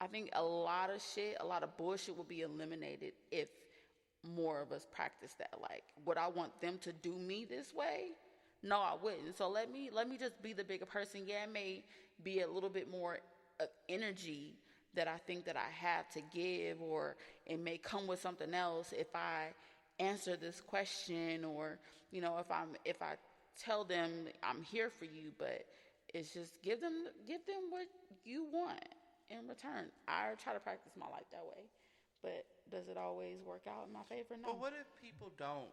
I think a lot of shit, a lot of bullshit will be eliminated if more of us practice that. Like, would I want them to do me this way? No, I wouldn't. So let me just be the bigger person. Yeah, it may be a little bit more energy that I think that I have to give, or it may come with something else if I answer this question, or if I tell them I'm here for you, but it's just give them what you want in return. I try to practice my life that way, but does it always work out in my favor? No. But what if people don't?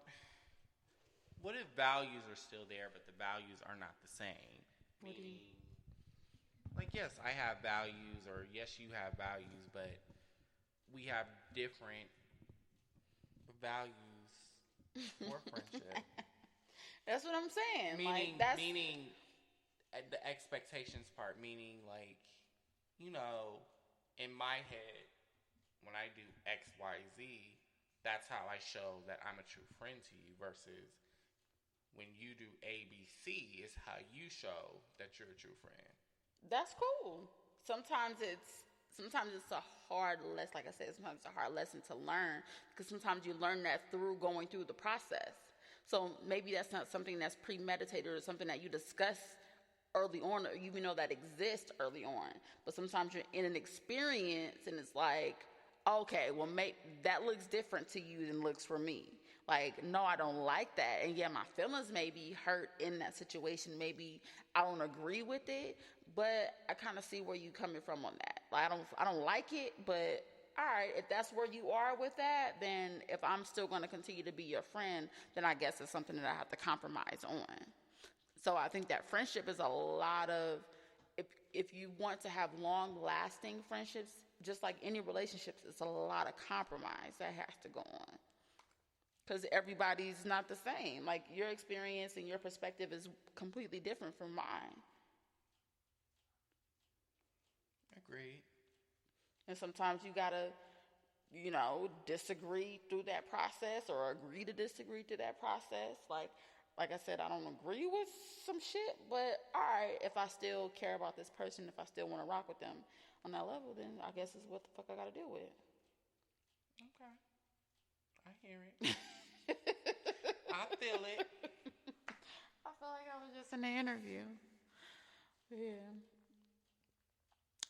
What if values are still there, but the values are not the same? What do you? Meaning, like, yes, I have values, or yes, you have values, but we have different values for friendship. That's what I'm saying. Meaning the expectations part. Meaning, like, in my head, when I do X, Y, Z, that's how I show that I'm a true friend to you. Versus when you do A, B, C, is how you show that you're a true friend. That's cool. Sometimes it's a hard lesson. Like I said, sometimes it's a hard lesson to learn, because sometimes you learn that through going through the process. So maybe that's not something that's premeditated or something that you discuss early on, or even know that exists early on. But sometimes you're in an experience and it's like, okay, well, that looks different to you than looks for me. Like, no, I don't like that. And yeah, my feelings may be hurt in that situation. Maybe I don't agree with it, but I kind of see where you coming from on that. Like, I don't like it, but all right, if that's where you are with that, then if I'm still going to continue to be your friend, then I guess it's something that I have to compromise on. So I think that friendship is a lot of, if you want to have long-lasting friendships, just like any relationships, it's a lot of compromise that has to go on. Because everybody's not the same. Like, your experience and your perspective is completely different from mine. Agreed. And sometimes you gotta, disagree through that process, or agree to disagree through that process. Like I said, I don't agree with some shit, but all right, if I still care about this person, if I still want to rock with them on that level, then I guess it's what the fuck I gotta deal with. Okay. I hear it. I feel it. I feel like I was just in the interview. Yeah.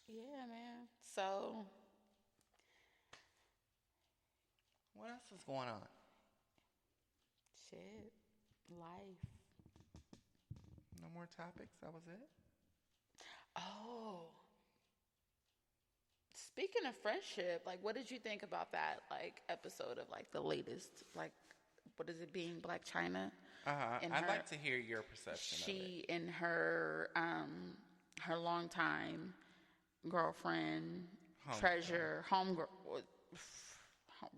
Yeah, man. So, What else is going on? shit. Life. No more topics? That was it? Oh. Speaking of friendship, like, what did you think about that, like, episode of, like, the latest, like, what is it, being Black China? And I'd like to hear your perception of it. She and her longtime girlfriend,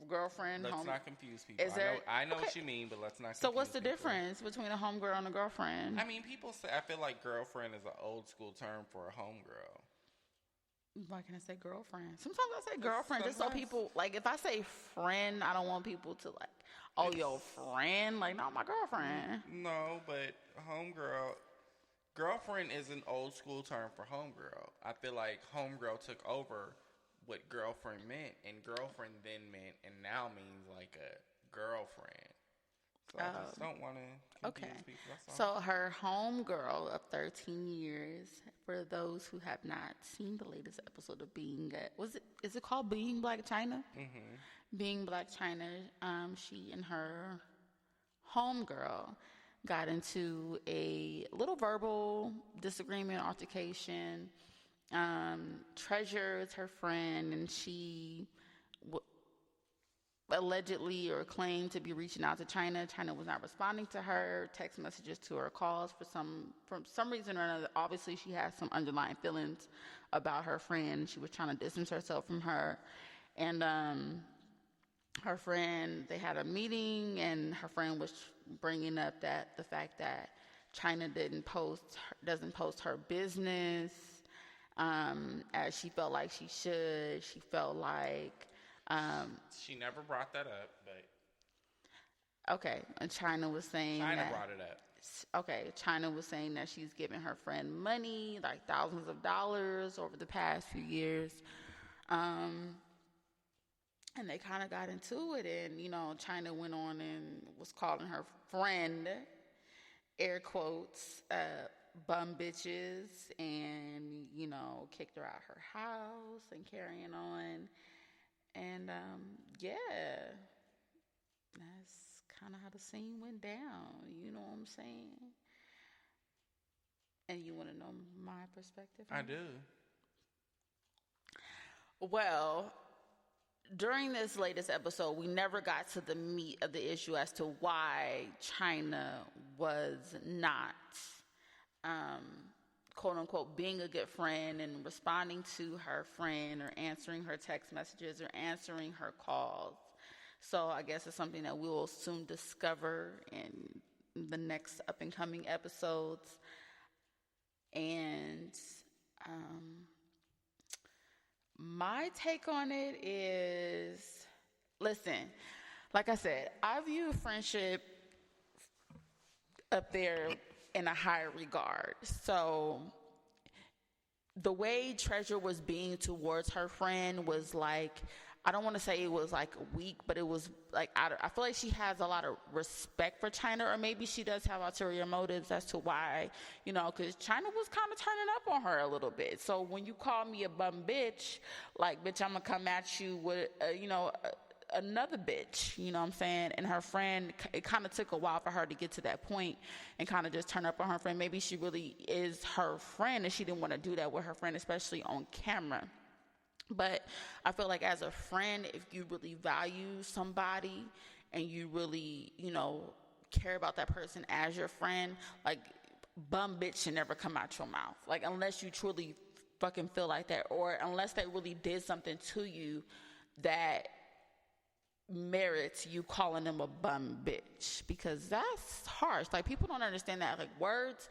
girlfriend. Let's not confuse people. I know what you mean, but let's not confuse So what's the people. difference between a homegirl and a girlfriend? I mean, people say, I feel like girlfriend is an old school term for a homegirl. Why can I say girlfriend? Sometimes I say girlfriend just so people, like, if I say friend, I don't want people to, like, oh, your friend? Like, no, my girlfriend. No, but girlfriend is an old school term for homegirl. I feel like homegirl took over what girlfriend meant, and girlfriend then meant and now means like a girlfriend. So I just don't want to confuse people. That's all. So her homegirl of 13 years, for those who have not seen the latest episode of is it called Being Black China? Mm-hmm. Being Black China, she and her homegirl got into a little verbal disagreement, altercation. Treasure is her friend, and she allegedly or claimed to be reaching out to China. China was not responding to her text messages, to her calls for some reason or another. Obviously, she has some underlying feelings about her friend. She was trying to distance herself from her, and her friend, they had a meeting, and her friend was bringing up the fact that China doesn't post her business as she felt like she should. She felt like she never brought that up, but okay. And China was saying China that, brought it up. Okay, China was saying that she's giving her friend money, like thousands of dollars over the past few years, And they kind of got into it, and China went on and was calling her friend, air quotes, bum bitches, and kicked her out her house and carrying on. And yeah, that's kind of how the scene went down. You know what I'm saying? And you want to know my perspective? I do. Well, during this latest episode, we never got to the meat of the issue as to why China was not, quote unquote, being a good friend and responding to her friend or answering her text messages or answering her calls. So I guess it's something that we will soon discover in the next up and coming episodes. And my take on it is, listen, like I said, I view friendship up there in a higher regard. So the way Treasure was being towards her friend was like, I don't want to say it was like weak, but it was like, I feel like she has a lot of respect for China, or maybe she does have ulterior motives as to why, because China was kind of turning up on her a little bit. So when you call me a bum bitch, like, bitch, I'm going to come at you with, another bitch, you know what I'm saying? And her friend, it kind of took a while for her to get to that point and kind of just turn up on her friend. Maybe she really is her friend and she didn't want to do that with her friend, especially on camera. But I feel like as a friend, if you really value somebody and you really, care about that person as your friend, like, bum bitch should never come out your mouth. Like, unless you truly fucking feel like that, or unless they really did something to you that merits you calling them a bum bitch, because that's harsh. Like, people don't understand that. Like, words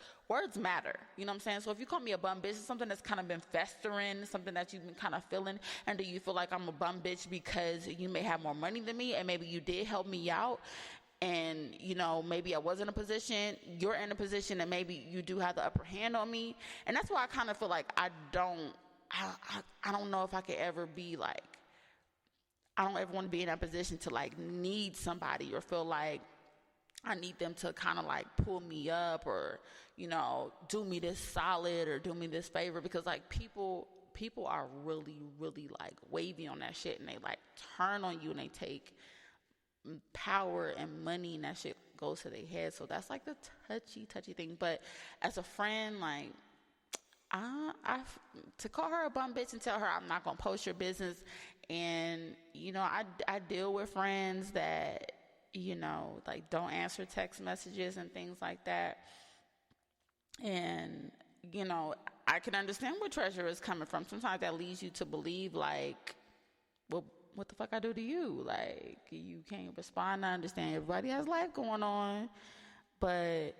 matter. You know what I'm saying? So if you call me a bum bitch, it's something that's kind of been festering, something that you've been kind of feeling. And do you feel like I'm a bum bitch because you may have more money than me and maybe you did help me out? And, maybe I was in a position, you're in a position, and maybe you do have the upper hand on me. And that's why I kind of feel like I don't know if I could ever be like, I don't ever want to be in that position to like need somebody or feel like I need them to kind of like pull me up or, do me this solid or do me this favor, because like people are really, really like wavy on that shit, and they like turn on you and they take power and money, and that shit goes to their head. So that's like the touchy thing. But as a friend, like, to call her a bum bitch and tell her I'm not gonna post your business, and I deal with friends that like don't answer text messages and things like that, and I can understand where Treasure is coming from. Sometimes that leads you to believe like, well, what the fuck I do to you? Like, you can't respond. I understand everybody has life going on, but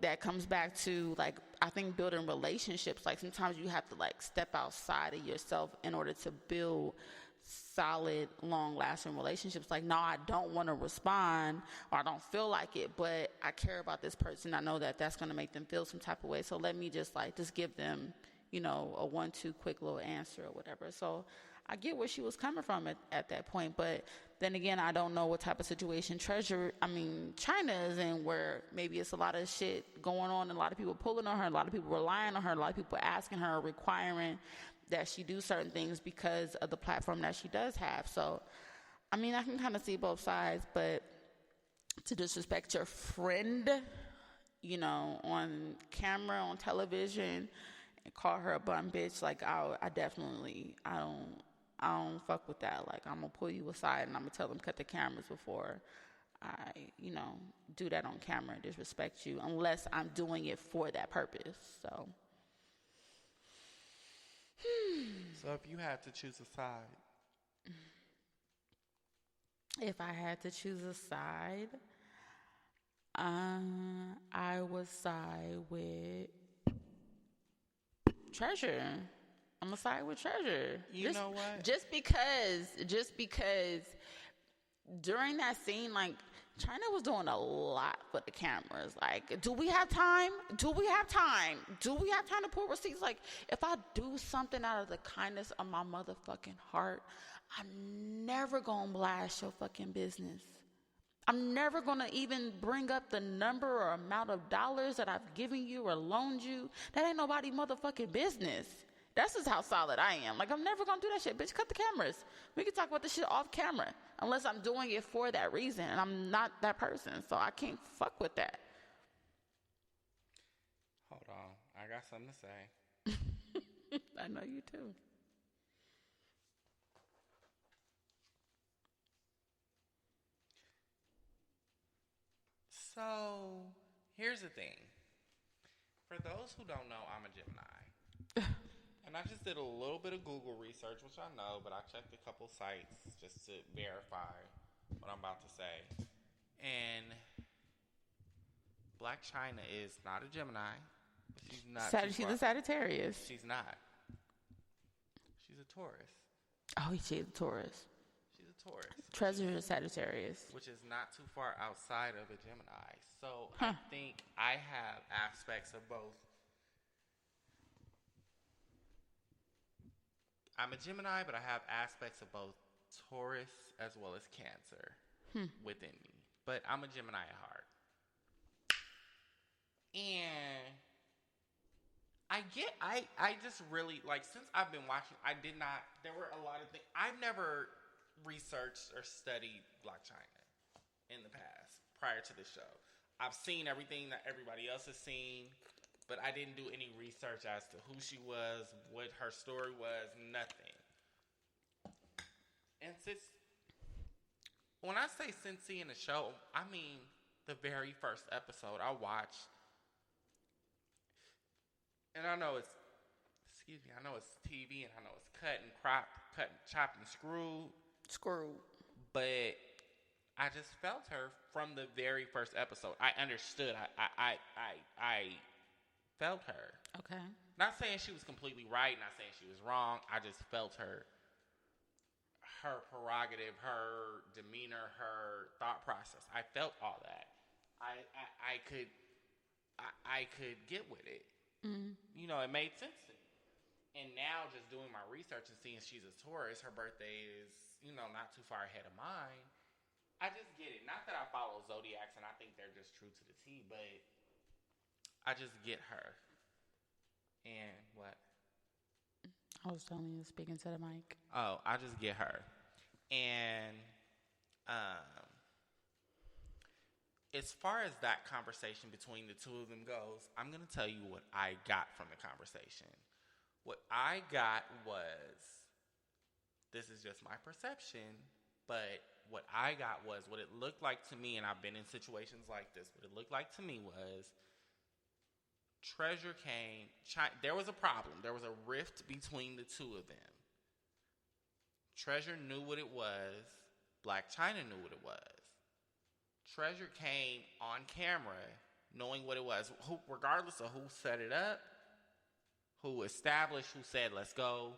that comes back to like, I think building relationships. Like, sometimes you have to like step outside of yourself in order to build solid, long-lasting relationships. Like, no, I don't want to respond, or I don't feel like it, but I care about this person. I know that that's going to make them feel some type of way. So let me just give them, a 1-2 quick little answer or whatever. So I get where she was coming from at that point. But then again, I don't know what type of situation China is in, where maybe it's a lot of shit going on, and a lot of people pulling on her, a lot of people relying on her, a lot of people asking her, requiring that she do certain things because of the platform that she does have. So, I can kind of see both sides, but to disrespect your friend, on camera, on television, and call her a bum bitch, like, I don't fuck with that. Like, I'm gonna pull you aside and I'm gonna tell them cut the cameras before I, do that on camera and disrespect you, unless I'm doing it for that purpose. So. So if you had to choose a side. If I had to choose a side, I would side with Treasure. I'm gonna side with Treasure. You know what? Just because during that scene, like, China was doing a lot with the cameras. Like, do we have time? Do we have time? Do we have time to pull receipts? Like, if I do something out of the kindness of my motherfucking heart, I'm never gonna blast your fucking business. I'm never gonna even bring up the number or amount of dollars that I've given you or loaned you. That ain't nobody motherfucking business. That's just how solid I am. Like, I'm never gonna do that shit. Bitch, cut the cameras. We can talk about this shit off camera. Unless I'm doing it for that reason. And I'm not that person. So I can't fuck with that. Hold on. I got something to say. I know you too. So, here's the thing. For those who don't know, I'm a Gemini. And I just did a little bit of Google research, which I know, but I checked a couple sites just to verify what I'm about to say. And Black China is not a Gemini. She's not. She's a Sagittarius. She's not. She's a Taurus. Oh, she's a Taurus. She's a Taurus. Treasure is Sagittarius. Which is not too far outside of a Gemini. So I think I have aspects of both. I'm a Gemini, but I have aspects of both Taurus as well as Cancer within me. But I'm a Gemini at heart. And I just really, like, since I've been watching, there were a lot of things. I've never researched or studied Black China in the past, prior to this show. I've seen everything that everybody else has seen, but I didn't do any research as to who she was, what her story was, nothing. And when I say since seeing the show, I mean the very first episode I watched. And I know it's TV and I know it's cut and cropped, cut and chopped and screwed. But I just felt her from the very first episode. I understood. I felt her. Okay. Not saying she was completely right, not saying she was wrong. I just felt her prerogative, her demeanor, her thought process. I felt all that. I could get with it. Mm-hmm. You know, it made sense to me. And now just doing my research and seeing she's a Taurus, her birthday is, not too far ahead of mine. I just get it. Not that I follow zodiacs and I think they're just true to the T, but I just get her. And what? I was telling you, speaking to the mic. Oh, I just get her. And as far as that conversation between the two of them goes, I'm going to tell you what I got from the conversation. What I got was, this is just my perception, but what I got was, what it looked like to me, and I've been in situations like this, what it looked like to me was, Treasure came, there was a problem. There was a rift between the two of them. Treasure knew what it was. Black China knew what it was. Treasure came on camera knowing what it was. Regardless of who set it up, who established, who said, let's go,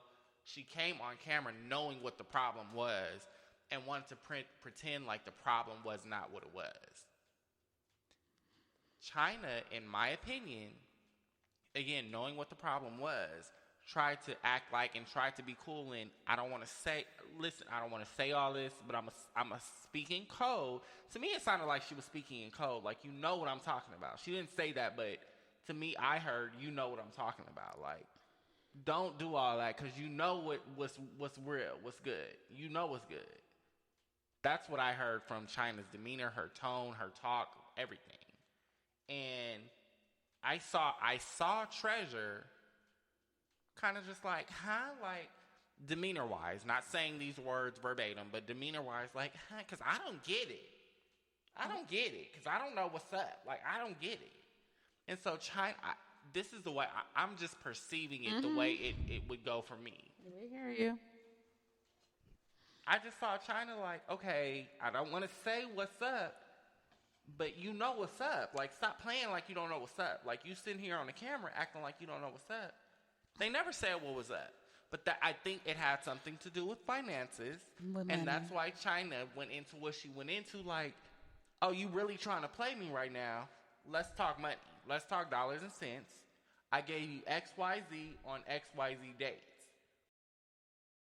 she came on camera knowing what the problem was and wanted to pretend like the problem was not what it was. China, in my opinion, again, knowing what the problem was, tried to act like and tried to be cool. And I don't want to say all this, but I'm a speak in code. To me, it sounded like she was speaking in code. Like, you know what I'm talking about. She didn't say that, but to me, I heard, you know what I'm talking about. Like, don't do all that because you know what's real, what's good. You know what's good. That's what I heard from China's demeanor, her tone, her talk, everything. And I saw Treasure kind of just like, like demeanor-wise, not saying these words verbatim, but demeanor-wise, like, because I don't get it. I don't get it because I don't know what's up. Like, I don't get it. And so China, this is the way, I'm just perceiving it the way it would go for me. We hear you. I just saw China like, okay, I don't want to say what's up, but you know what's up. Like, stop playing like you don't know what's up. Like, you sitting here on the camera acting like you don't know what's up. They never said what was up. But I think it had something to do with finances. And that's why China went into what she went into. Like, oh, you really trying to play me right now? Let's talk money. Let's talk dollars and cents. I gave you XYZ on XYZ dates.